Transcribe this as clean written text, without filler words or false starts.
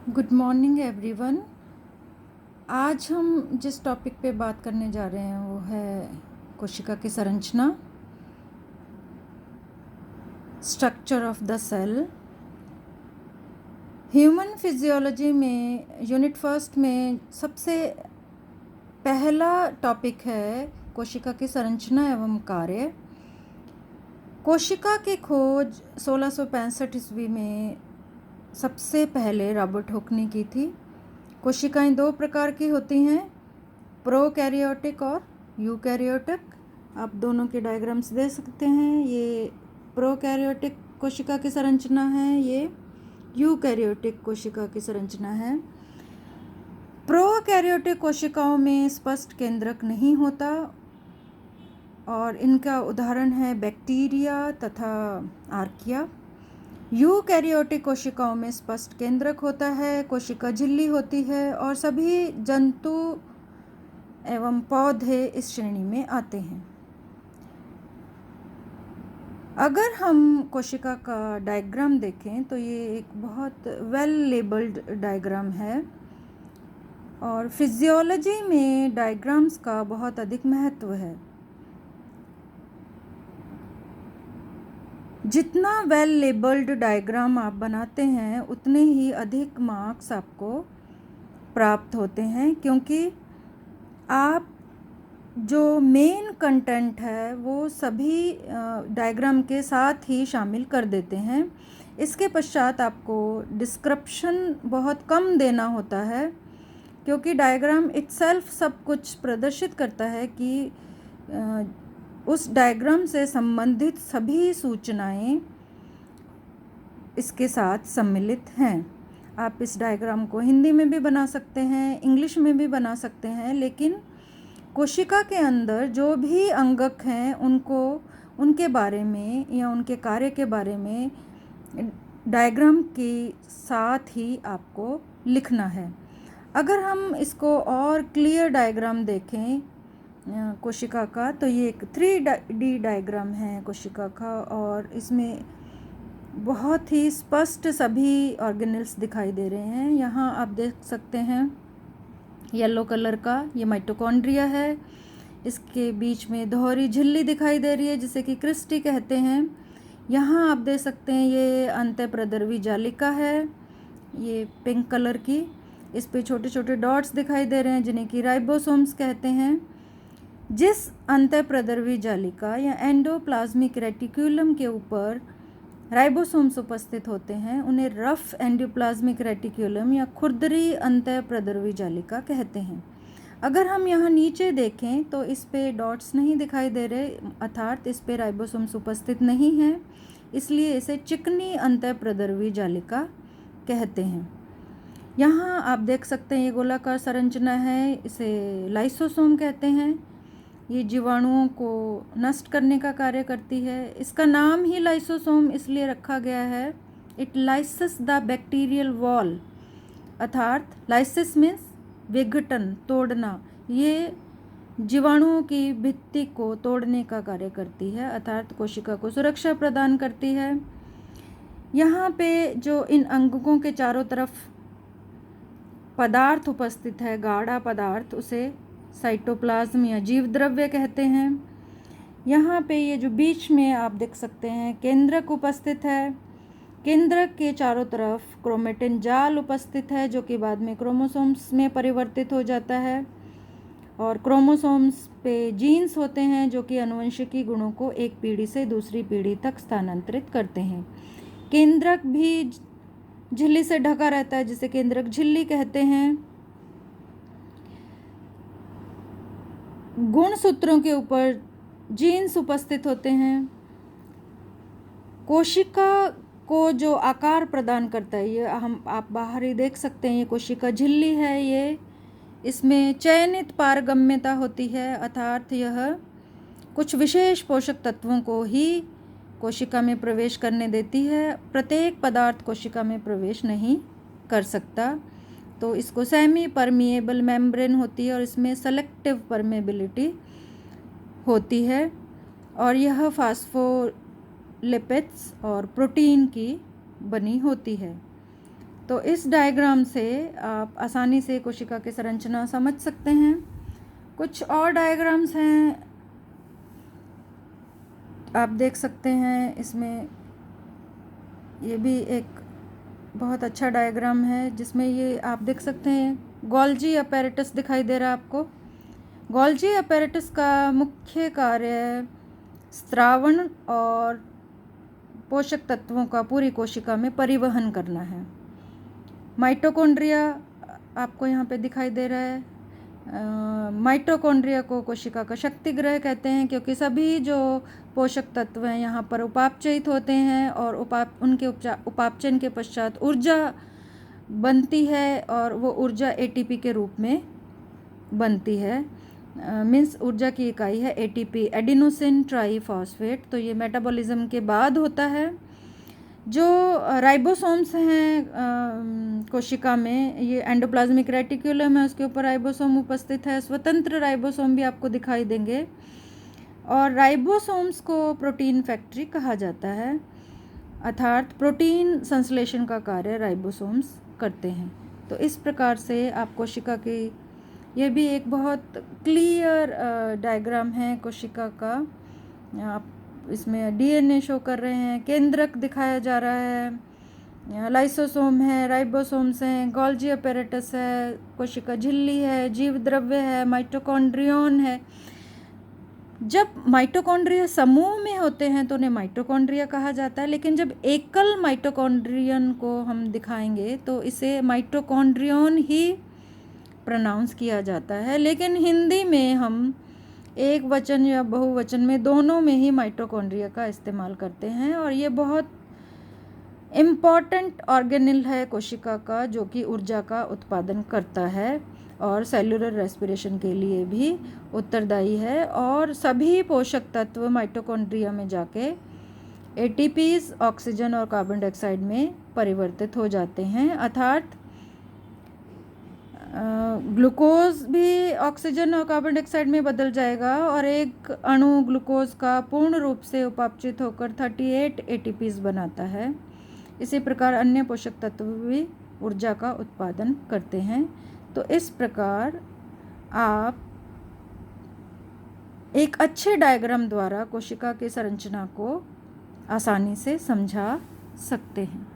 Good morning everyone. आज हम जिस टॉपिक पे बात करने जा रहे हैं वो है कोशिका की संरचना, structure of the cell. Human physiology में यूनिट फर्स्ट में सबसे पहला टॉपिक है कोशिका की संरचना एवं कार्य। कोशिका की खोज 1665 ईस्वी में सबसे पहले रॉबर्ट हुक ने की थी। कोशिकाएं दो प्रकार की होती हैं, प्रोकैरियोटिक और यूकैरियोटिक। आप दोनों के डायग्राम्स दे सकते हैं। ये प्रोकैरियोटिक कोशिका की संरचना है, ये यूकैरियोटिक कोशिका की संरचना है। प्रोकैरियोटिक कोशिकाओं में स्पष्ट केंद्रक नहीं होता और इनका उदाहरण है बैक्टीरिया तथा आर्किया। यूकैरियोटिक कोशिकाओं में स्पष्ट केंद्रक होता है, कोशिका झिल्ली होती है और सभी जंतु एवं पौधे इस श्रेणी में आते हैं। अगर हम कोशिका का डायग्राम देखें तो ये एक बहुत वेल लेबल्ड डायग्राम है और फिजियोलॉजी में डायग्राम्स का बहुत अधिक महत्व है। जितना वेल लेबल्ड डायग्राम आप बनाते हैं उतने ही अधिक मार्क्स आपको प्राप्त होते हैं, क्योंकि आप जो मेन कंटेंट है वो सभी डायग्राम के साथ ही शामिल कर देते हैं। इसके पश्चात आपको डिस्क्रिप्शन बहुत कम देना होता है, क्योंकि डायग्राम इटसेल्फ सब कुछ प्रदर्शित करता है कि उस डायग्राम से संबंधित सभी सूचनाएं इसके साथ सम्मिलित हैं। आप इस डायग्राम को हिंदी में भी बना सकते हैं, इंग्लिश में भी बना सकते हैं, लेकिन कोशिका के अंदर जो भी अंगक हैं उनको उनके बारे में या उनके कार्य के बारे में डायग्राम के साथ ही आपको लिखना है। अगर हम इसको और क्लियर डायग्राम देखें कोशिका का, तो ये एक 3D डायग्राम है कोशिका का और इसमें बहुत ही स्पष्ट सभी ऑर्गेनेल्स दिखाई दे रहे हैं। यहाँ आप देख सकते हैं येलो कलर का ये माइटोकॉन्ड्रिया है, इसके बीच में दोहरी झिल्ली दिखाई दे रही है जिसे कि क्रिस्टी कहते हैं। यहाँ आप देख सकते हैं ये अंतःप्रद्रवी जालिका है, ये पिंक कलर की। इस पे छोटे छोटे डॉट्स दिखाई दे रहे हैं जिन्हें कि राइबोसोम्स कहते हैं। जिस अंतःप्रद्रवी जालिका या एंडोप्लाज्मिक रेटिक्यूलम के ऊपर राइबोसोम्स उपस्थित होते हैं उन्हें रफ एंडोप्लाज्मिक रेटिक्यूलम या खुरदरी अंतःप्रद्रवी जालिका कहते हैं। अगर हम यहाँ नीचे देखें तो इस पे डॉट्स नहीं दिखाई दे रहे, अर्थात इस पे राइबोसोम्स उपस्थित नहीं हैं, इसलिए इसे चिकनी अंतःप्रद्रवी जालिका कहते हैं। यहाँ आप देख सकते हैं ये गोलाकार संरचना है, इसे लाइसोसोम कहते हैं। ये जीवाणुओं को नष्ट करने का कार्य करती है। इसका नाम ही लाइसोसोम इसलिए रखा गया है, it lysis the bacterial wall, अर्थात लाइसिस मीन्स विघटन, तोड़ना। ये जीवाणुओं की भित्ति को तोड़ने का कार्य करती है, अर्थात कोशिका को सुरक्षा प्रदान करती है। यहाँ पे जो इन अंगकों के चारों तरफ पदार्थ उपस्थित है, गाढ़ा पदार्थ, उसे साइटोप्लाज्म या जीव द्रव्य कहते हैं। यहाँ पे ये जो बीच में आप देख सकते हैं केंद्रक उपस्थित है। केंद्रक के चारों तरफ क्रोमेटिन जाल उपस्थित है जो कि बाद में क्रोमोसोम्स में परिवर्तित हो जाता है, और क्रोमोसोम्स पे जीन्स होते हैं जो कि आनुवंशिकी गुणों को एक पीढ़ी से दूसरी पीढ़ी तक स्थानांतरित करते हैं। केंद्रक भी झिल्ली से ढका रहता है जिसे केंद्रक झिल्ली कहते हैं। गुणसूत्रों के ऊपर जीन्स उपस्थित होते हैं। कोशिका को जो आकार प्रदान करता है, ये आप बाहर ही देख सकते हैं, ये कोशिका झिल्ली है। ये इसमें चयनित पारगम्यता होती है, अर्थात यह कुछ विशेष पोषक तत्वों को ही कोशिका में प्रवेश करने देती है। प्रत्येक पदार्थ कोशिका में प्रवेश नहीं कर सकता, तो इसको सेमी परमिएबल मेम्ब्रेन होती है और इसमें सेलेक्टिव परमेबिलिटी होती है, और यह फास्फोलिपिड्स और प्रोटीन की बनी होती है। तो इस डायग्राम से आप आसानी से कोशिका की संरचना समझ सकते हैं। कुछ और डायग्राम्स हैं, आप देख सकते हैं। इसमें ये भी एक बहुत अच्छा डायग्राम है जिसमें ये आप देख सकते हैं गोल्जी अपैरेटस दिखाई दे रहा है आपको। गोल्जी अपैरेटस का मुख्य कार्य स्रावण और पोषक तत्वों का पूरी कोशिका में परिवहन करना है। माइटोकॉन्ड्रिया आपको यहाँ पे दिखाई दे रहा है। माइटोकॉन्ड्रिया को कोशिका का शक्ति गृह कहते हैं, क्योंकि सभी जो पोषक तत्व हैं यहाँ पर उपापचयित होते हैं और उनके उपापचयन के पश्चात ऊर्जा बनती है और वो ऊर्जा एटीपी के रूप में बनती है। मीन्स ऊर्जा की इकाई है एटीपी, एडिनोसिन ट्राईफॉस्फेट। तो ये मेटाबॉलिज्म के बाद होता है। जो राइबोसोम्स हैं कोशिका में, ये एंडोप्लाज्मिक रेटिकुलम है, उसके ऊपर राइबोसोम उपस्थित है। स्वतंत्र राइबोसोम भी आपको दिखाई देंगे। और राइबोसोम्स को प्रोटीन फैक्ट्री कहा जाता है, अर्थात प्रोटीन संश्लेषण का कार्य राइबोसोम्स करते हैं। तो इस प्रकार से आप कोशिका की, यह भी एक बहुत क्लियर डायग्राम है कोशिका का। आप इसमें डीएनए शो कर रहे हैं, केंद्रक दिखाया जा रहा है, लाइसोसोम है, राइबोसोम्स हैं, गोल्जी अपैरेटस है, कोशिका झिल्ली है, जीव द्रव्य है, माइटोकॉन्ड्रियन है। जब माइटोकॉन्ड्रिया समूह में होते हैं तो उन्हें माइटोकॉन्ड्रिया कहा जाता है, लेकिन जब एकल माइटोकॉन्ड्रियन को हम दिखाएंगे तो इसे माइटोकॉन्ड्रियन ही प्रोनाउंस किया जाता है। लेकिन हिंदी में हम एक वचन या बहुवचन में दोनों में ही माइटोकॉन्ड्रिया का इस्तेमाल करते हैं। और ये बहुत इम्पॉर्टेंट ऑर्गेनेल है कोशिका का, जो कि ऊर्जा का उत्पादन करता है और सेलुलर रेस्पिरेशन के लिए भी उत्तरदायी है। और सभी पोषक तत्व माइटोकॉन्ड्रिया में जाके एटीपीज, ऑक्सीजन और कार्बन डाइऑक्साइड में परिवर्तित हो जाते हैं, अर्थात ग्लूकोज भी ऑक्सीजन और कार्बन डाइऑक्साइड में बदल जाएगा और एक अणु ग्लूकोज का पूर्ण रूप से उपापचयित होकर 38 एटीपीज बनाता है। इसी प्रकार अन्य पोषक तत्व भी ऊर्जा का उत्पादन करते हैं। तो इस प्रकार आप एक अच्छे डायग्राम द्वारा कोशिका की संरचना को आसानी से समझा सकते हैं।